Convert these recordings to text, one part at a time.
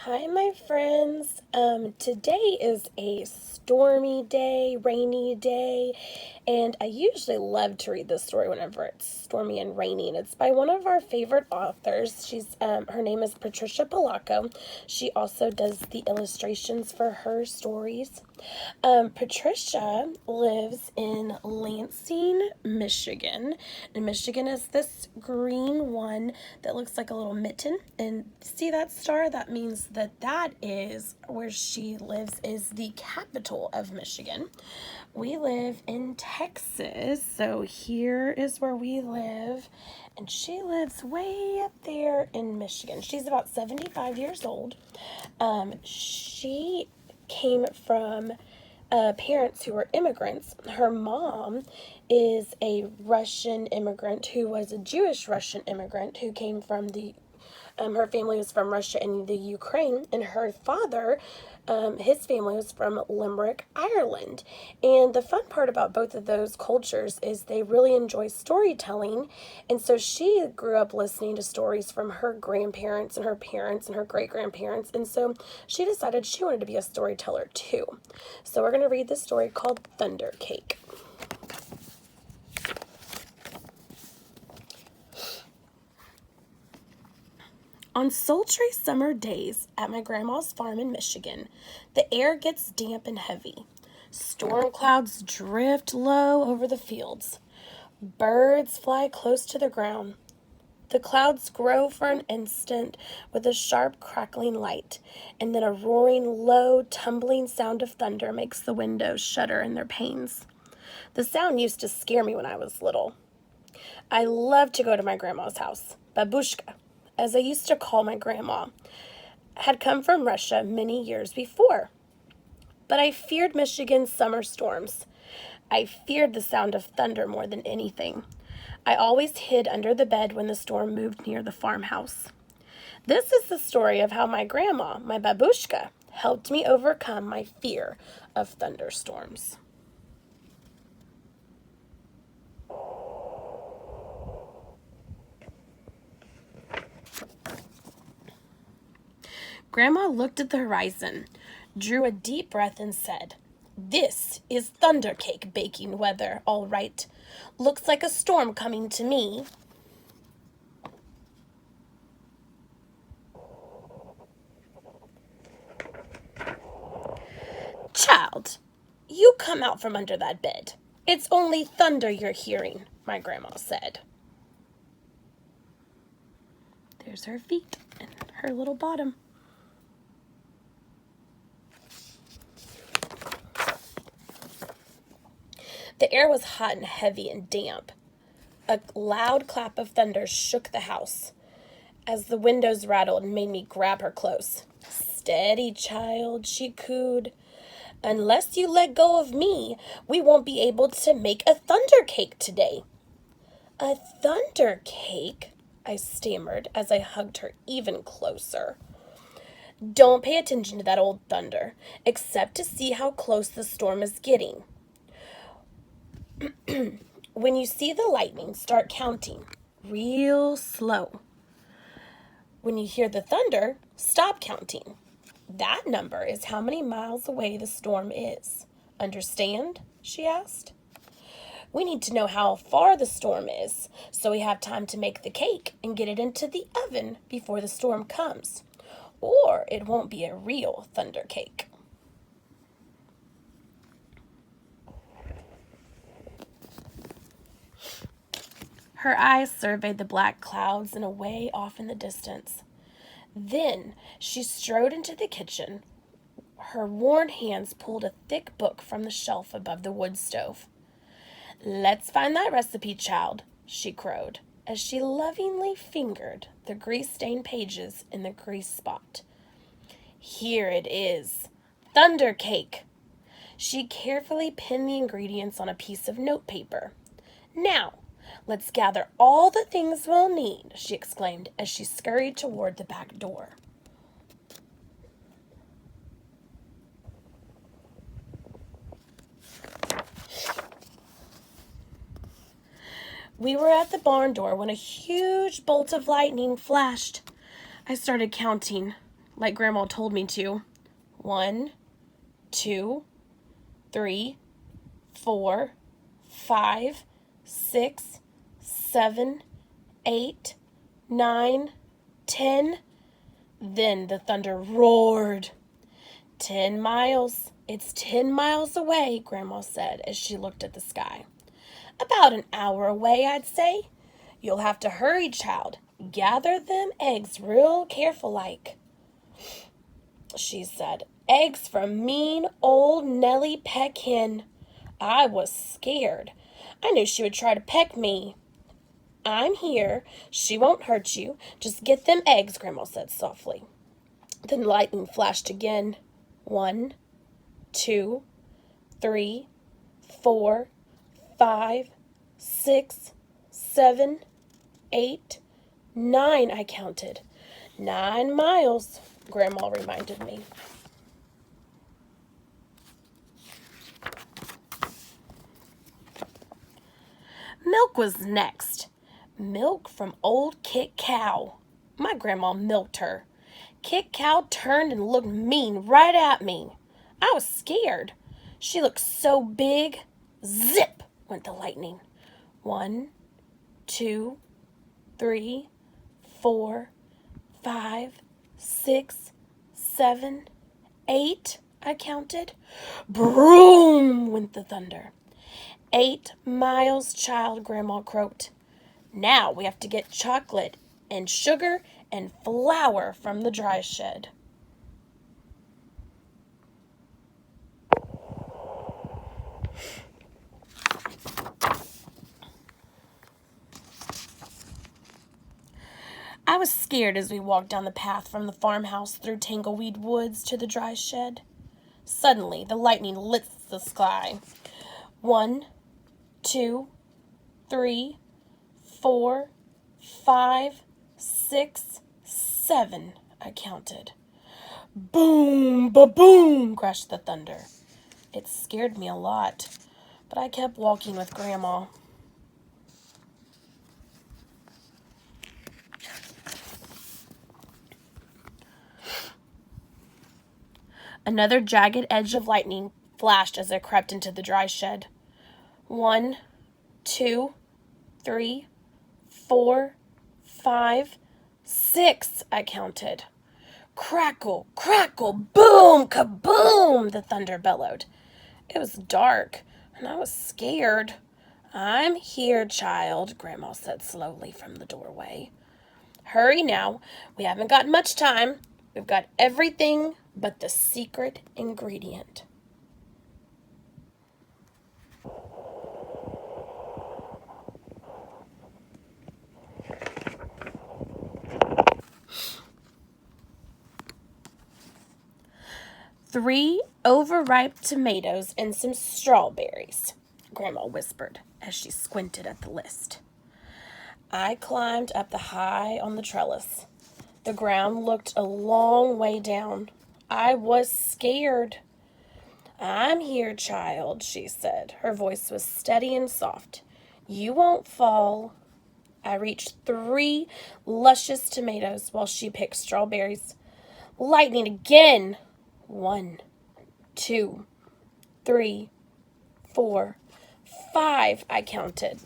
Hi, my friends. Today is a stormy day, rainy day, and I usually love to read this story whenever it's stormy and rainy. And it's by one of our favorite authors. Her name is Patricia Polacco. She also does the illustrations for her stories. Patricia lives in Lansing, Michigan. And Michigan is this green one that looks like a little mitten. And see that star? That means that is where she lives, is the capital of Michigan. We live in Texas, so here is where we live. And she lives way up there in Michigan. She's about 75 years old. She came from parents who were immigrants. Her mom is a Russian immigrant who was a Jewish Russian immigrant who came from her family was from Russia and the Ukraine, and her father, his family was from Limerick, Ireland. And the fun part about both of those cultures is they really enjoy storytelling, and so she grew up listening to stories from her grandparents and her parents and her great-grandparents, and so she decided she wanted to be a storyteller too. So we're going to read this story called Thunder Cake. On sultry summer days at my grandma's farm in Michigan, the air gets damp and heavy. Storm clouds drift low over the fields. Birds fly close to the ground. The clouds grow for an instant with a sharp crackling light, and then a roaring, low, tumbling sound of thunder makes the windows shudder in their panes. The sound used to scare me when I was little. I loved to go to my grandma's house. Babushka, as I used to call my grandma, had come from Russia many years before. But I feared Michigan's summer storms. I feared the sound of thunder more than anything. I always hid under the bed when the storm moved near the farmhouse. This is the story of how my grandma, my babushka, helped me overcome my fear of thunderstorms. Grandma looked at the horizon, drew a deep breath, and said, "This is thunder cake baking weather, all right. Looks like a storm coming to me." "Child, you come out from under that bed. It's only thunder you're hearing," my grandma said. There's her feet and her little bottom. The air was hot and heavy and damp. A loud clap of thunder shook the house. As the windows rattled and made me grab her close. "Steady, child," she cooed. "Unless you let go of me, we won't be able to make a thunder cake today." "A thunder cake?" I stammered as I hugged her even closer. "Don't pay attention to that old thunder, except to see how close the storm is getting. When you see the lightning, start counting real slow. When you hear the thunder, stop counting. That number is how many miles away the storm is. Understand?" she asked. "We need to know how far the storm is, so we have time to make the cake and get it into the oven before the storm comes. Or it won't be a real thunder cake." Her eyes surveyed the black clouds and away off in the distance. Then she strode into the kitchen. Her worn hands pulled a thick book from the shelf above the wood stove. "Let's find that recipe, child," she crowed, as she lovingly fingered the grease-stained pages in the grease spot. "Here it is. Thunder cake." She carefully pinned the ingredients on a piece of notepaper. "Now, let's gather all the things we'll need," she exclaimed as she scurried toward the back door. We were at the barn door when a huge bolt of lightning flashed. I started counting. like Grandma told me to. 1, 2, 3, 4, 5, 6, 7, 8, 9, 10. Then the thunder roared. 10 miles. It's 10 miles away, Grandma said as she looked at the sky. About an hour away, I'd say. You'll have to hurry, child. Gather them eggs real careful like, she said. Eggs from mean old Nellie Peck Hen. I was scared. I knew she would try to peck me. I'm here. She won't hurt you. Just get them eggs, Grandma said softly. Then lightning flashed again. 1, 2, 3, 4, 5, 6, 7, 8, 9, I counted. 9 miles, Grandma reminded me. Milk was next. Milk from old Kit Cow. My grandma milked her. Kit Cow turned and looked mean right at me. I was scared. She looked so big. Zip went the lightning. 1, 2, 3, 4, 5, 6, 7, 8, I counted. Broom went the thunder. 8 miles, child, Grandma croaked. Now we have to get chocolate and sugar and flour from the dry shed. I was scared as we walked down the path from the farmhouse through Tangleweed Woods to the dry shed. Suddenly, the lightning lit the sky. 1, 2, 3, 4, 5, 6, 7, I counted. Boom, ba-boom, crashed the thunder. It scared me a lot, but I kept walking with Grandma. Another jagged edge of lightning flashed as I crept into the dry shed. 1, 2, 3, 4, 5, 6, I counted. Crackle, crackle, boom, kaboom, the thunder bellowed. It was dark, and I was scared. I'm here, child, Grandma said slowly from the doorway. Hurry now. We haven't got much time. We've got everything but the secret ingredient. "3 overripe tomatoes and some strawberries," Grandma whispered as she squinted at the list. I climbed up high on the trellis. The ground looked a long way down. I was scared. I'm here, child, she said. Her voice was steady and soft. You won't fall. I reached 3 luscious tomatoes while she picked strawberries. Lightning again. 1, 2, 3, 4, 5, I counted.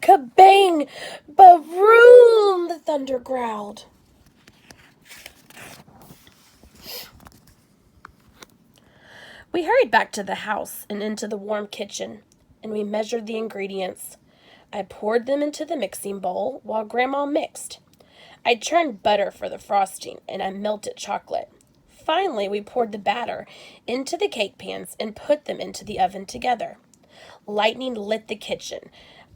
Kabang! Baroom! The thunder growled. We hurried back to the house and into the warm kitchen, and we measured the ingredients. I poured them into the mixing bowl while Grandma mixed. I churned butter for the frosting, and I melted chocolate. Finally, we poured the batter into the cake pans and put them into the oven together. Lightning lit the kitchen.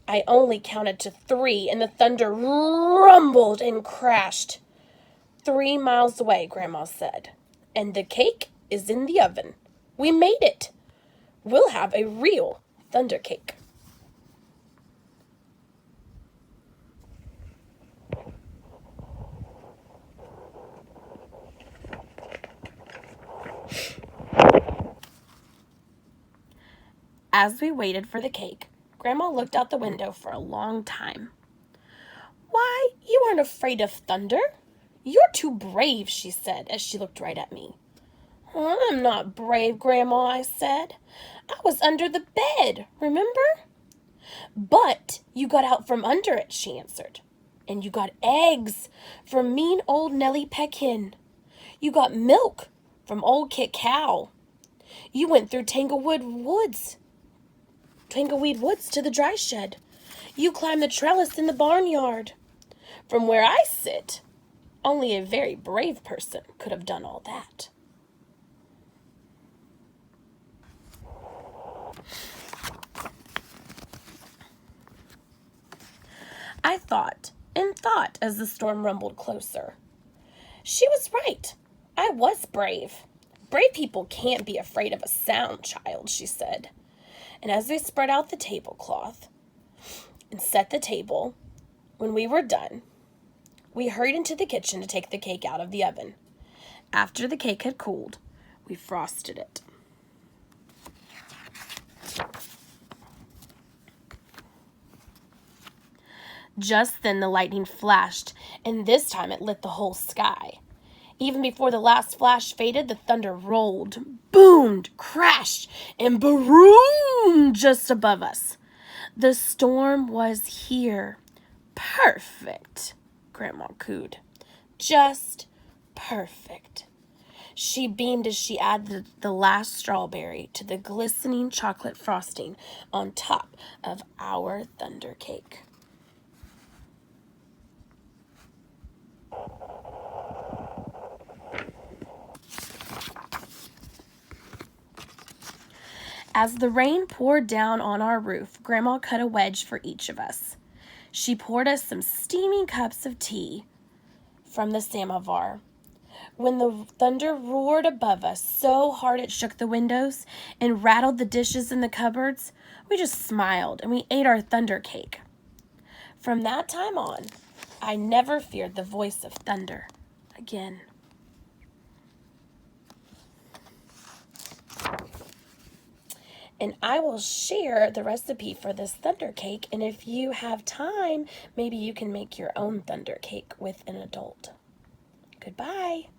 I only counted to 3, and the thunder rumbled and crashed. 3 miles away, Grandma said. And the cake is in the oven. We made it. We'll have a real thunder cake. As we waited for the cake, Grandma looked out the window for a long time. Why, you aren't afraid of thunder? "You're too brave," she said as she looked right at me. "I'm not brave, Grandma," I said. "I was under the bed, remember?" "But you got out from under it," she answered. "And you got eggs from mean old Nellie Peckhin. You got milk from old Kit Cow. You went through Tangleweed Woods to the dry shed. You climbed the trellis in the barnyard. From where I sit, only a very brave person could have done all that." I thought and thought as the storm rumbled closer. She was right. I was brave. "Brave people can't be afraid of a sound, child," she said. And as we spread out the tablecloth and set the table, when we were done, we hurried into the kitchen to take the cake out of the oven. After the cake had cooled, we frosted it. Just then the lightning flashed, and this time it lit the whole sky. Even before the last flash faded, the thunder rolled, boomed, crashed, and baroomed just above us. The storm was here. "Perfect," Grandma cooed. "Just perfect." She beamed as she added the last strawberry to the glistening chocolate frosting on top of our thunder cake. As the rain poured down on our roof, Grandma cut a wedge for each of us. She poured us some steaming cups of tea from the samovar. When the thunder roared above us so hard it shook the windows and rattled the dishes in the cupboards, we just smiled and we ate our thunder cake. From that time on, I never feared the voice of thunder again. And I will share the recipe for this thunder cake, and if you have time, maybe you can make your own thunder cake with an adult. Goodbye.